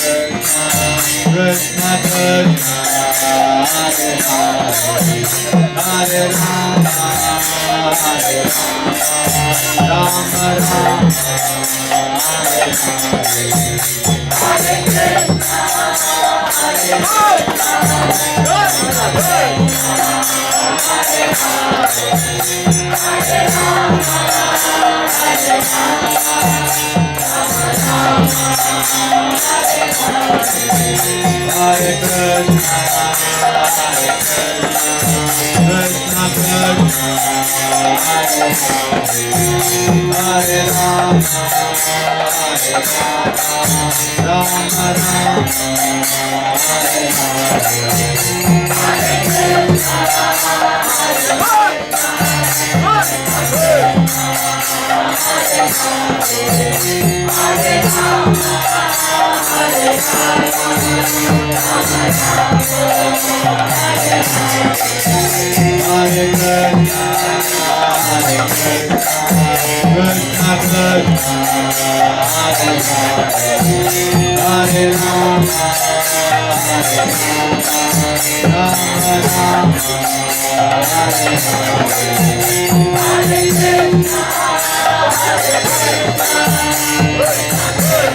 Krishna Krishna Hare Hare Rama Hare Rama Rama Hare Hare Krishna Krishna Krishna Hare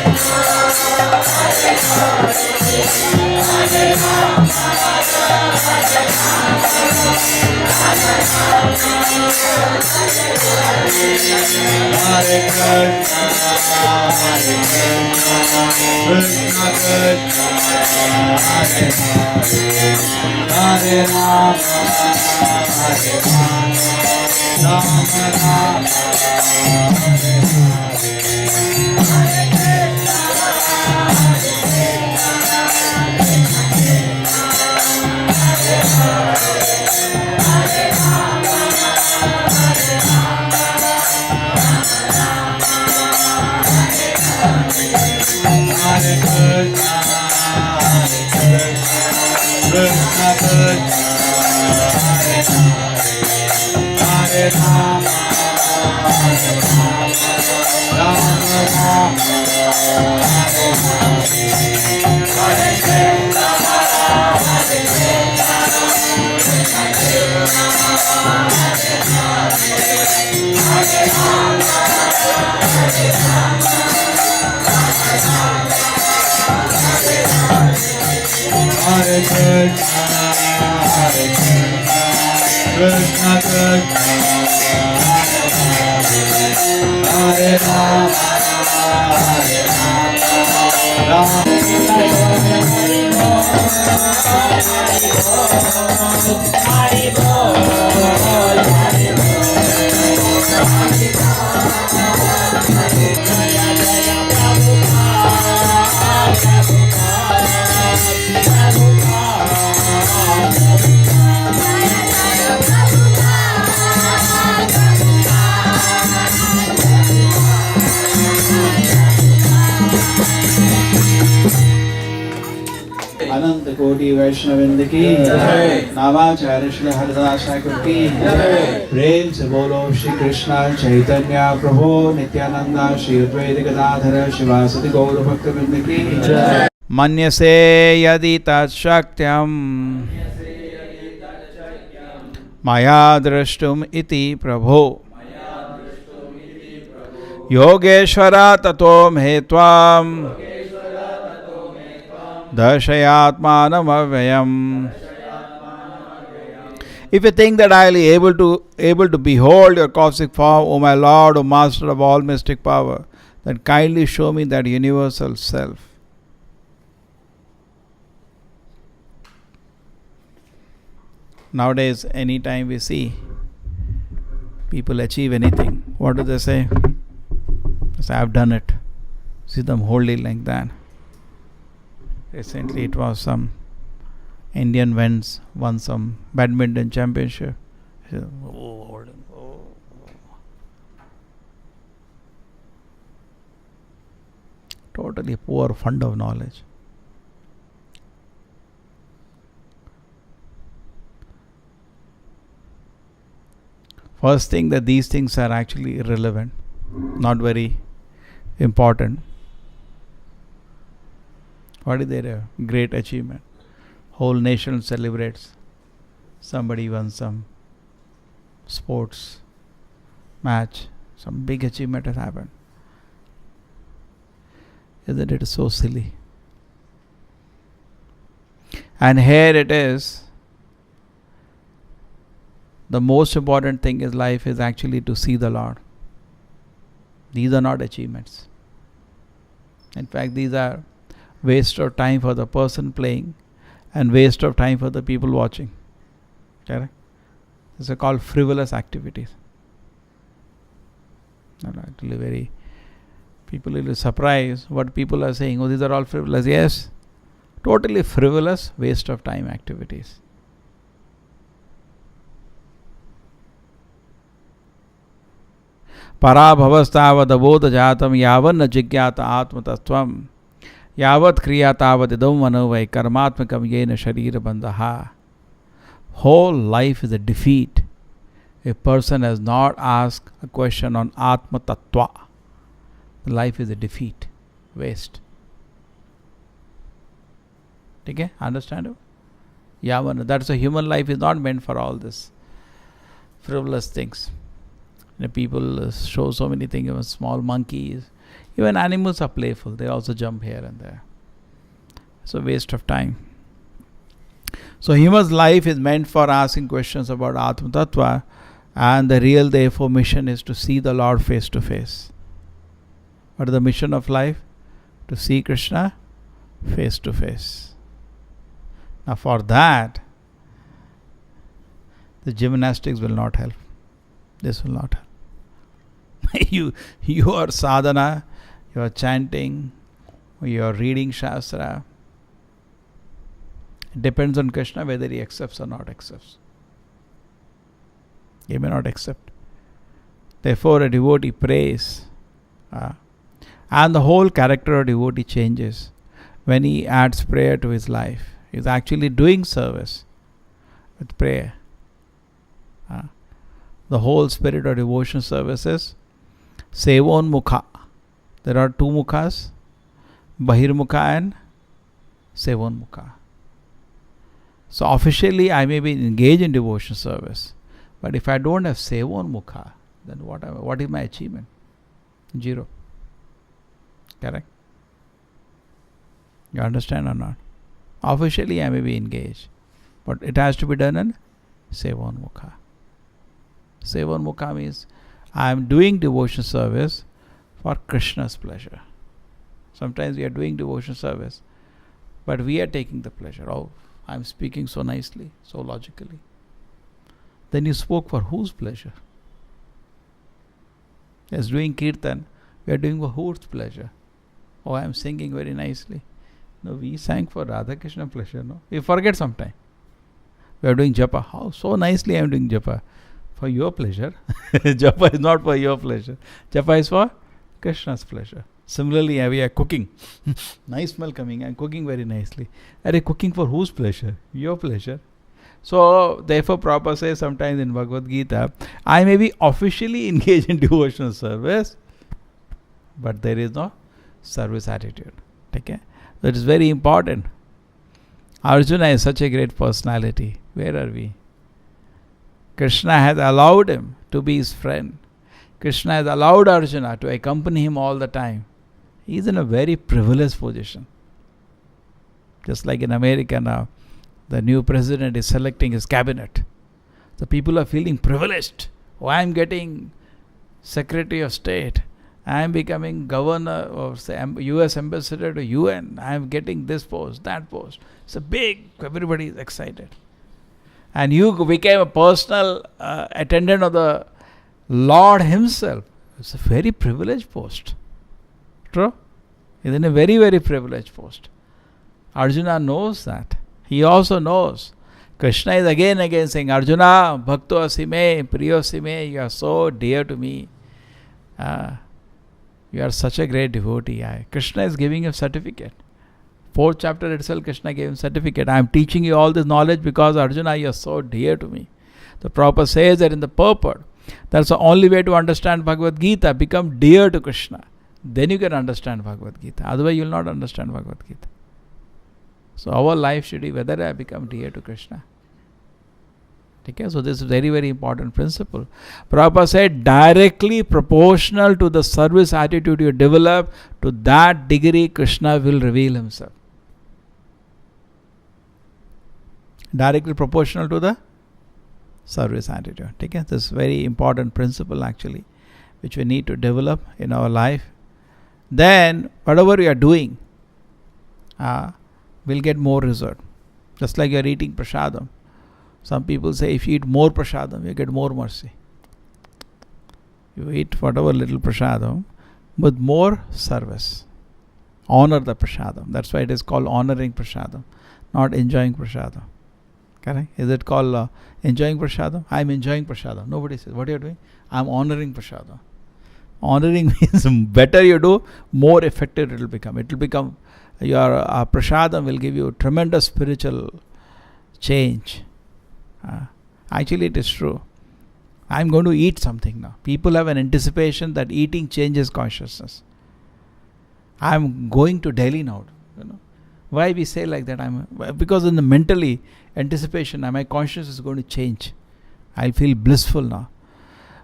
Hare Rama Rama Rama Hare अनंत कोटि वैष्णविंद की नामाचार्य श्री हरिदास ठाकुर की प्रेम से बोलो श्री कृष्णा चैतन्य प्रभु नित्यानंदा श्री अद्वैत गदाधर शिवासदि गौर भक्तवृंद की मन्यसे यदि तत्शक्यं मया द्रष्टुम इति प्रभो योगेश्वर ततो मे त्वां दर्शयात्मानमव्ययम्. If you think that I will be able to behold your cosmic form, O my Lord, O Master of all mystic power, then kindly show me that universal self. Nowadays, anytime we see people achieve anything, what do they say? They say, I've done it. See them holding like that. Recently, it was some Indian won some badminton championship. Totally poor fund of knowledge. First thing, that these things are actually irrelevant, not very important. What is their great achievement? Whole nation celebrates. Somebody won some sports match. Some big achievement has happened. Isn't it so silly? And here it is. The most important thing in life is actually to see the Lord. These are not achievements. In fact, these are waste of time for the person playing and waste of time for the people watching. Correct? These are called frivolous activities. Actually, very people will be surprised what people are saying. Oh, these are all frivolous. Yes, totally frivolous, waste of time activities. पराभवस्तावदबोध जातम यावन्न जिज्ञात आत्मतत्वम यावत् क्रिया तावदिदं मनो वै कर्मात्मकम येन शरीर बंधः. Whole life is a defeat. A person has not asked a question on Atma Tattva. Life is a defeat, waste. Okay, understand? Yavan. That's a human life is not meant for all this frivolous things. People show so many things. Even small monkeys, even animals are playful. They also jump here and there. It's a waste of time. So human's life is meant for asking questions about Atma Tattva, and the real therefore mission is to see the Lord face to face. What is the mission of life? To see Krishna face to face. Now for that, the gymnastics will not help. This will not help. you are sadhana, you are chanting, you are reading Shastra. It depends on Krishna whether he accepts or not accepts. He may not accept. Therefore, a devotee prays, and the whole character of devotee changes when he adds prayer to his life. He is actually doing service with prayer. The whole spirit of devotion service is Sevon Mukha. There are two Mukhas, Bahir Mukha and Sevon Mukha. So officially I may be engaged in devotion service, but if I don't have Sevon Mukha, then what is my achievement? Zero. Correct? You understand or not? Officially I may be engaged, but it has to be done in Sevon Mukha. Sevon Mukha means I am doing devotion service for Krishna's pleasure. Sometimes we are doing devotion service, but we are taking the pleasure. Oh, I am speaking so nicely, so logically. Then you spoke for whose pleasure? Yes, doing kirtan, we are doing for whose pleasure? Oh, I am singing very nicely. No, we sang for Radha Krishna pleasure. No, we forget sometime. We are doing japa. How so nicely I am doing japa. For your pleasure. Japa is not for your pleasure. Japa is for Krishna's pleasure. Similarly, we are cooking. Nice smell coming. I am cooking very nicely. Are you cooking for whose pleasure? Your pleasure. So, therefore, Prabhupada says sometimes in Bhagavad Gita, I may be officially engaged in devotional service, but there is no service attitude. Okay? That is very important. Arjuna is such a great personality. Where are we? Krishna has allowed him to be his friend. Krishna has allowed Arjuna to accompany him all the time. He is in a very privileged position. Just like in America now, the new president is selecting his cabinet. The people are feeling privileged. Oh, I am getting Secretary of State. I am becoming governor or say US ambassador to UN. I am getting this post, that post. It's a big, everybody is excited. And you became a personal attendant of the Lord himself. It's a very privileged post. True? He's in a very, very privileged post. Arjuna knows that. He also knows. Krishna is again and again saying, Arjuna, bhakto asime, priyo asime, you are so dear to me. You are such a great devotee. Krishna is giving a certificate. 4th chapter itself, Krishna gave him certificate. I am teaching you all this knowledge because Arjuna, you are so dear to me. The Prabhupada says that in the purport. That's the only way to understand Bhagavad Gita. Become dear to Krishna. Then you can understand Bhagavad Gita. Otherwise, you will not understand Bhagavad Gita. So our life should be whether I become dear to Krishna. Okay, so this is very, very important principle. Prabhupada said, directly proportional to the service attitude you develop, to that degree Krishna will reveal himself. Directly proportional to the service attitude. Okay, this is very important principle actually, which we need to develop in our life. Then whatever we are doing, we'll get more result. Just like you are eating prasadam. Some people say if you eat more prasadam, you get more mercy. You eat whatever little prasadam with more service. Honor the prasadam. That's why it is called honoring prasadam, not enjoying prasadam. Correct? Is it called enjoying prasadam? I am enjoying prasadam. Nobody says, what are you doing? I am honoring prasadam. Honoring means better you do, more effective it will become. It will become, your prasadam will give you tremendous spiritual change. Actually, it is true. I am going to eat something now. People have an anticipation that eating changes consciousness. I am going to Delhi now. Why we say like that? Because in the mentally anticipation, my consciousness is going to change. I feel blissful now.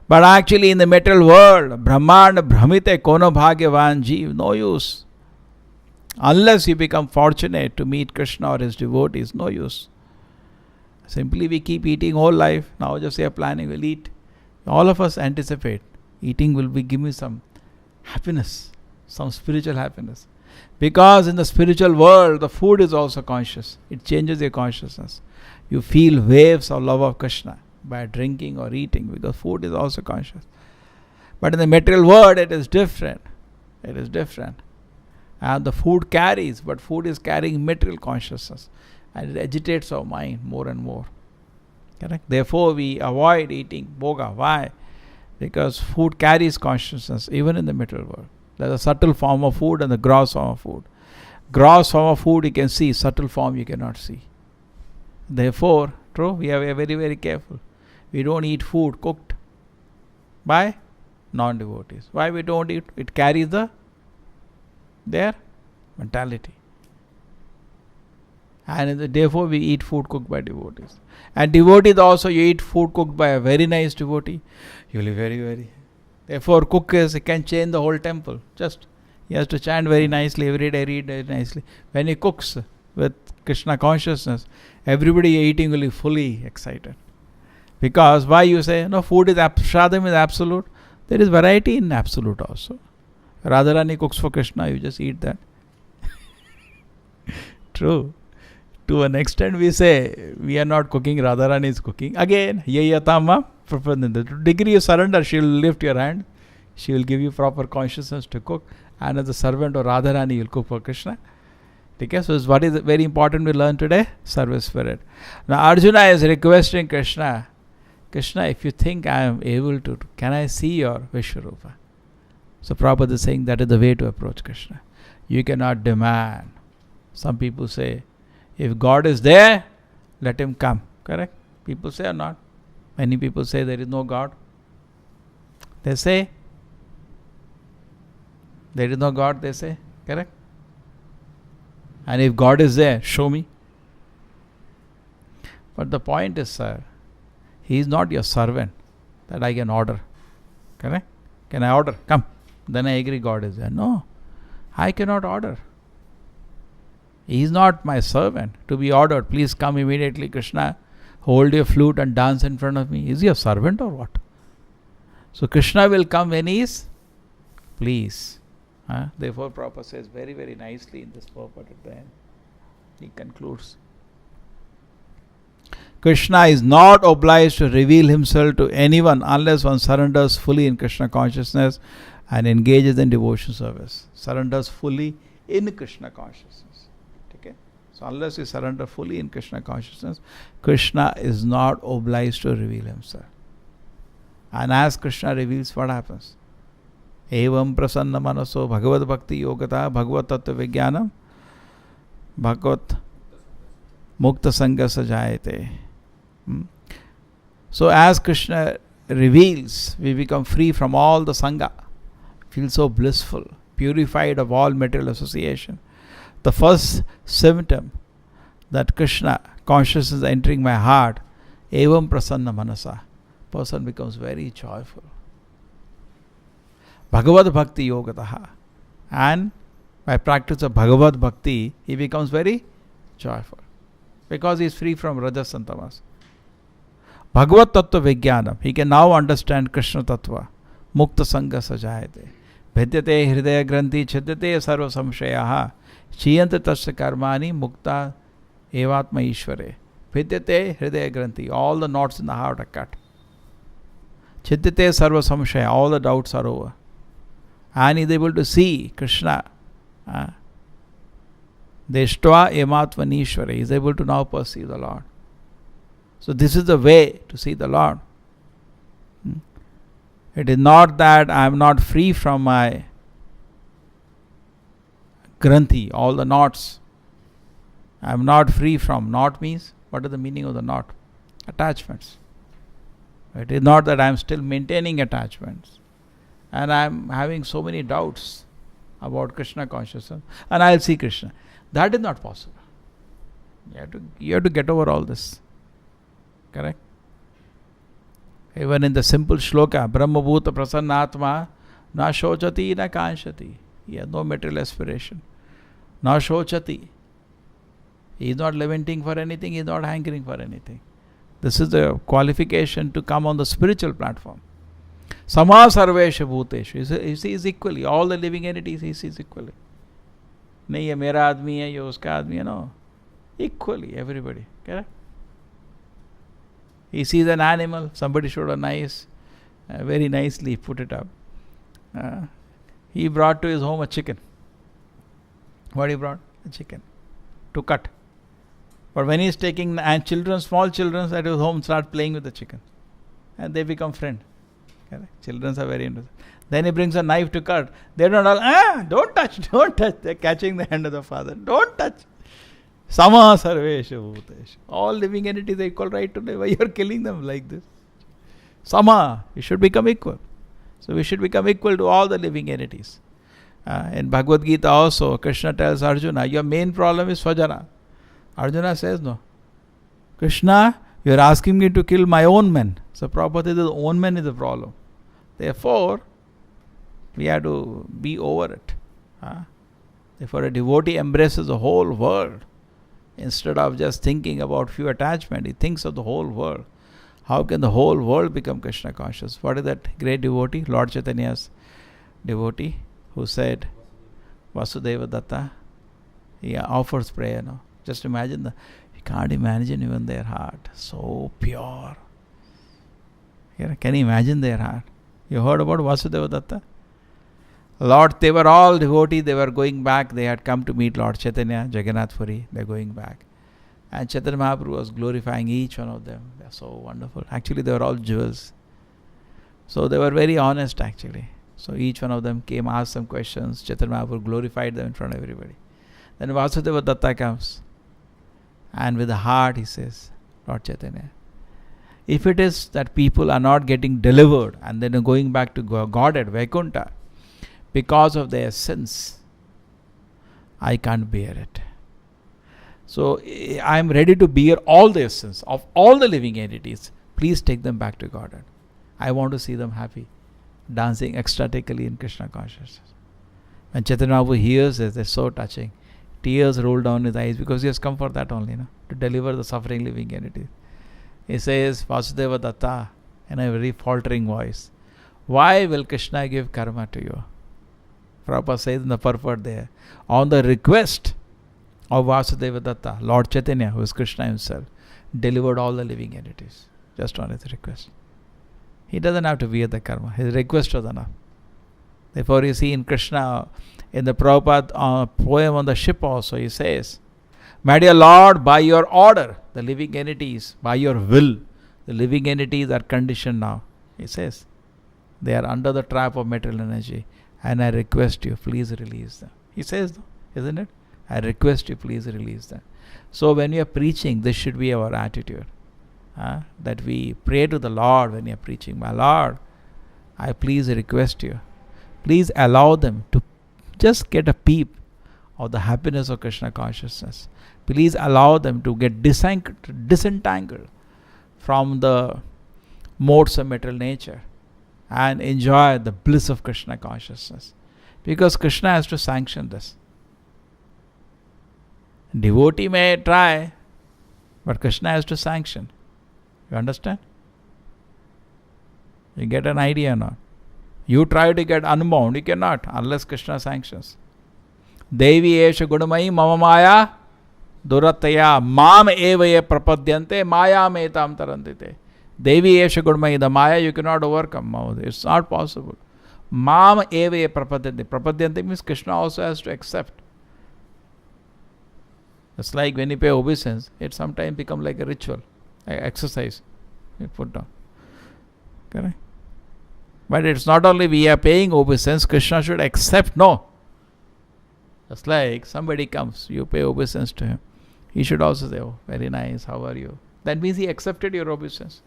But actually, in the material world, Brahmanda Brahmite Kono Bhagyavan Jeev, no use. Unless you become fortunate to meet Krishna or his devotees, no use. Simply we keep eating whole life. Now just we are planning, we'll eat. All of us anticipate eating will give me some happiness, some spiritual happiness. Because in the spiritual world, the food is also conscious. It changes your consciousness. You feel waves of love of Krishna by drinking or eating, because food is also conscious. But in the material world, it is different. It is different. And the food carries, but food is carrying material consciousness. And it agitates our mind more and more. Correct? Therefore, we avoid eating bhoga. Why? Because food carries consciousness, even in the material world. There's a subtle form of food and the gross form of food. Gross form of food you can see, subtle form you cannot see. Therefore, true, we are very, very careful. We don't eat food cooked by non-devotees. Why we don't eat? It carries their mentality. And therefore we eat food cooked by devotees. And devotees also, you eat food cooked by a very nice devotee, you will be very, very. Therefore, cook can change the whole temple. Just he has to chant very nicely every day, read very nicely. When he cooks with Krishna consciousness, everybody eating will be fully excited. Because why you say no, food is prasadam is absolute? There is variety in absolute also. Radharani cooks for Krishna, you just eat that. True. To an extent we say we are not cooking, Radharani is cooking. Again, yayatama, the degree you surrender, she will lift your hand. She will give you proper consciousness to cook. And as a servant or Radharani, you will cook for Krishna. Okay, so what is very important we learn today? Service spirit. Now Arjuna is requesting Krishna, Krishna, if you think I am able to, can I see your Vishwarupa? So Prabhupada is saying that is the way to approach Krishna. You cannot demand. Some people say, if God is there, let him come. Correct? People say or not? Many people say there is no God. They say there is no God, they say. Correct? And if God is there, show me. But the point is, sir, he is not your servant that I can order. Correct? Can I order? Come. Then I agree God is there. No. I cannot order. He is not my servant to be ordered. Please come immediately, Krishna. Hold your flute and dance in front of me. Is he a servant or what? So Krishna will come when he is pleased. Therefore, Prabhupada says very, very nicely in this purport at the end. He concludes. Krishna is not obliged to reveal himself to anyone unless one surrenders fully in Krishna consciousness and engages in devotion service. Surrenders fully in Krishna consciousness. So unless you surrender fully in Krishna consciousness, Krishna is not obliged to reveal himself. And as Krishna reveals, what happens? Evam prasanna manaso bhagavad bhakti yogata bhagavad tattva vijnanam bhagavad mukta sangha sajayate. So as Krishna reveals, we become free from all the sangha, feel so blissful, purified of all material association. The first symptom that Krishna consciousness entering my heart, evam prasanna manasa, person becomes very joyful. Bhagavad Bhakti Yogataha. And by practice of Bhagavad Bhakti, he becomes very joyful. Because he is free from Rajas and Tamas. Bhagavad Tattva Vijnanam. He can now understand Krishna Tattva. Mukta Sangha Sajayate. Bhedyate Hridaya Granthi Chidyate Sarva Samshayaha. Chiyante Tasya Karmani Mukta Evatma Ishvare. Bhedyate Hridaya Granthi. All the knots in the heart are cut. Chidyate Sarva Samshaya. All the doubts are over. And he is able to see Krishna. Deshtva Ematvanishwara. He is able to now perceive the Lord. So this is the way to see the Lord. It is not that I am not free from my granthi, all the knots. I am not free from. Knot means, what is the meaning of the knot? Attachments. It is not that I am still maintaining attachments. And I am having so many doubts about Krishna consciousness. And I will see Krishna. That is not possible. You have to get over all this. Correct? Even in the simple shloka, Brahma Bhuta Prasannatma, na shochati na kanshati. He has no material aspiration. Na shochati. He is not lamenting for anything, he is not hankering for anything. This is the qualification to come on the spiritual platform. Sama sarvesha bhuteshu. He sees equally. All the living entities he sees equally. Nahi ye mera aadmi hai, ye uska aadmi hai, no. Equally, everybody. Correct? He sees an animal, somebody showed a nice, very nicely put it up. He brought to his home a chicken. What he brought? A chicken. To cut. But when he is taking, and children, small children at his home start playing with the chicken. And they become friends. Children are very interested. Then he brings a knife to cut. They don't all, don't touch, don't touch. They are catching the hand of the father. Don't touch. Sama sarvesha bhuteshu. All living entities are equal right to live. Why you are killing them like this? Sama. You should become equal. So we should become equal to all the living entities. In Bhagavad Gita also, Krishna tells Arjuna, your main problem is Swajana. Arjuna says, no. Krishna, you are asking me to kill my own men. So Prabhupada says, the own men is the problem. Therefore, we have to be over it. Therefore, a devotee embraces the whole world. Instead of just thinking about few attachment, he thinks of the whole world. How can the whole world become Krishna conscious? What is that great devotee? Lord Chaitanya's devotee who said, Vasudeva Datta, he offers prayer. No? Just imagine, you can't imagine even their heart. So pure. Can you imagine their heart? You heard about Vasudeva Datta? Lord, they were all devotees, they were going back, they had come to meet Lord Chaitanya, Jagannath Puri, they are going back. And Chaitanya Mahaprabhu was glorifying each one of them. They are so wonderful. Actually, they were all jewels. So they were very honest actually. So each one of them came, asked some questions. Chaitanya Mahaprabhu glorified them in front of everybody. Then Vasudeva Datta comes. And with the heart he says, Lord Chaitanya, if it is that people are not getting delivered and then going back to Godhead, Vaikuntha, because of their sins, I can't bear it. So I am ready to bear all their sins of all the living entities. Please take them back to Godhead. I want to see them happy, dancing ecstatically in Krishna consciousness. When Chaitanya Mahaprabhu hears this, it's so touching. Tears roll down his eyes because he has come for that only, to deliver the suffering living entities. He says, Vasudeva Datta, in a very faltering voice, why will Krishna give karma to you? Prabhupada says in the purport there, on the request of Vasudeva Datta, Lord Chaitanya, who is Krishna himself, delivered all the living entities, just on his request. He doesn't have to bear the karma, his request was enough. Therefore you see in Krishna, in the Prabhupada poem on the ship also, he says, my dear Lord, by your order, the living entities, by your will, the living entities are conditioned now. He says, they are under the trap of material energy. And I request you, please release them. He says, isn't it? I request you, please release them. So when we are preaching, this should be our attitude. That we pray to the Lord when we are preaching. My Lord, I please request you. Please allow them to just get a peep of the happiness of Krishna consciousness. Please allow them to get disentangled from the modes of material nature and enjoy the bliss of Krishna consciousness. Because Krishna has to sanction this. Devotee may try, but Krishna has to sanction. You understand? You get an idea or not? You try to get unbound, you cannot unless Krishna sanctions. Devi esha gunamayi mama maya durataya mam evaye prapadyante maya metam tarantite. Devi esha gunamayi, the maya you cannot overcome. It's not possible. Mam evaye prapadyante. Prapadyante means Krishna also has to accept. It's like when you pay obeisance, it sometimes becomes like a ritual, like exercise. You put down. Correct? But it's not only we are paying obeisance, Krishna should accept. No. Just like somebody comes, you pay obeisance to him. He should also say, oh, very nice, how are you? That means he accepted your obeisance.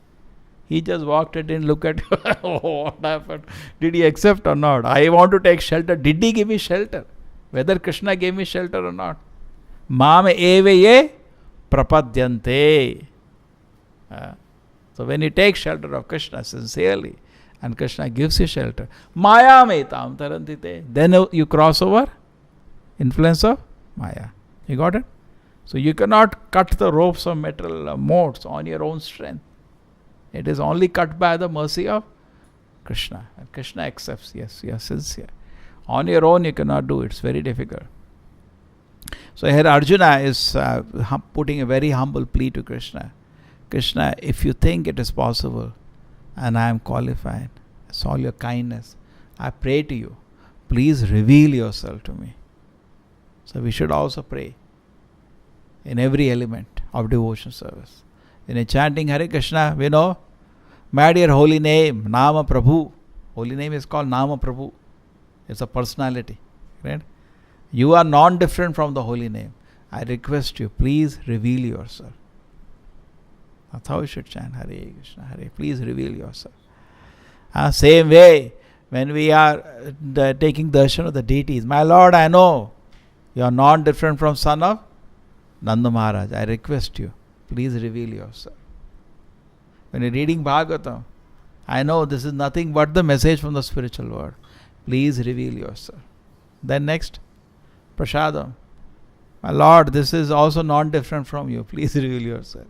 He just walked and didn't look at you. Oh, what happened? Did he accept or not? I want to take shelter. Did he give me shelter? Whether Krishna gave me shelter or not. Mam evaye prapadyante. So when you take shelter of Krishna sincerely, and Krishna gives you shelter, Maya metam tarantite, then you cross over influence of Maya. You got it? So you cannot cut the ropes of material modes on your own strength. It is only cut by the mercy of Krishna. And Krishna accepts, yes, you are sincere. On your own you cannot do it. It's very difficult. So here Arjuna is putting a very humble plea to Krishna. Krishna, if you think it is possible, and I am qualified, it's all your kindness, I pray to you, please reveal yourself to me. So we should also pray in every element of devotion service. When you're chanting Hare Krishna, we know, my dear holy name, Nama Prabhu. Holy name is called Nama Prabhu. It's a personality. Right? You are non-different from the holy name. I request you, please reveal yourself. That's how you should chant Hare Krishna, Hare. Please reveal yourself. Same way, when we are taking darshan of the deities, my Lord, I know you are not different from son of Nanda Maharaj. I request you, please reveal yourself. When you are reading Bhagavatam, I know this is nothing but the message from the spiritual world. Please reveal yourself. Then next, Prasadam. My Lord, this is also not different from you. Please reveal yourself.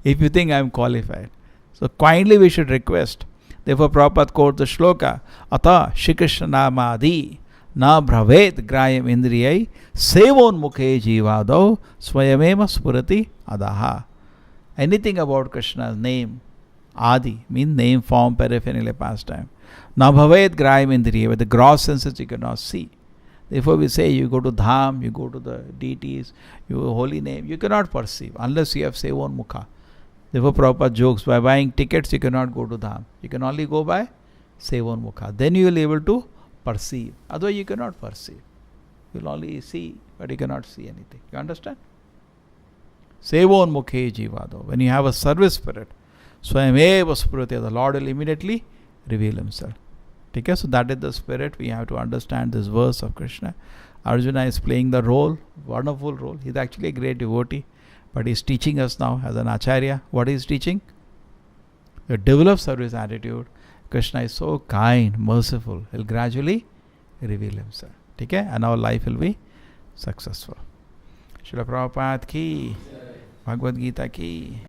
If you think I am qualified. So kindly we should request. Therefore Prabhupada quotes the shloka, Ata Shri Krishna Namadi Na Bhravet Grayam Indriyai Sevon Mukhe Jivado Swayamema Spurati Adaha. Anything about Krishna's name, Adi, means name, form, paraphernalia, pastime. Na Bhavet Grayam Indriyai, with the gross senses you cannot see. Therefore we say you go to Dham, you go to the deities, you holy name, you cannot perceive unless you have Sevon Mukha. Therefore Prabhupada jokes, by buying tickets you cannot go to Dham. You can only go by Sevon Mukha. Then you will be able to perceive. Otherwise you cannot perceive. You will only see, but you cannot see anything. You understand? Sevon Mukhe Jivado. When you have a service spirit, Swayameva Spurati, the Lord will immediately reveal himself. Okay, so that is the spirit. We have to understand this verse of Krishna. Arjuna is playing the role, wonderful role. He is actually a great devotee, but he is teaching us now as an acharya. What he is teaching? You develop service attitude. Krishna is so kind, merciful. He will gradually reveal himself. Okay, and our life will be successful. Srila Prabhupada ki, Bhagavad Gita ki.